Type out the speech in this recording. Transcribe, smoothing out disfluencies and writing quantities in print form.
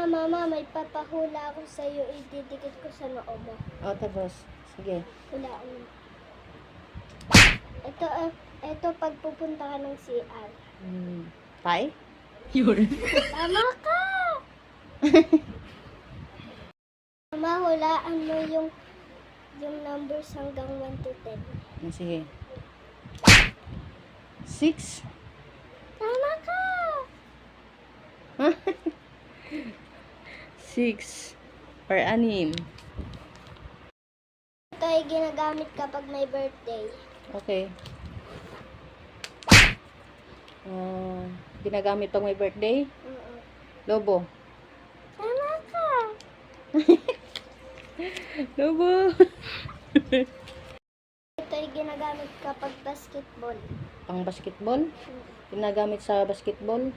Mama, may papahula ako sa'yo. Ididikit ko sa noo mo. O, tapos. Sige. Hulaan mo. Ito pag pupunta ka ng CR. Tay? Tama ka! Mama, hulaan mo yung numbers hanggang 1 to 10. Sige. 6. Tama ka! 6. Or 6. Ito ay ginagamit kapag may birthday. Okay. Ginagamit pag may birthday? Lobo. Tama ka! Lobo. Ito ay ginagamit kapag basketball. Pang basketball? Ginagamit sa basketball?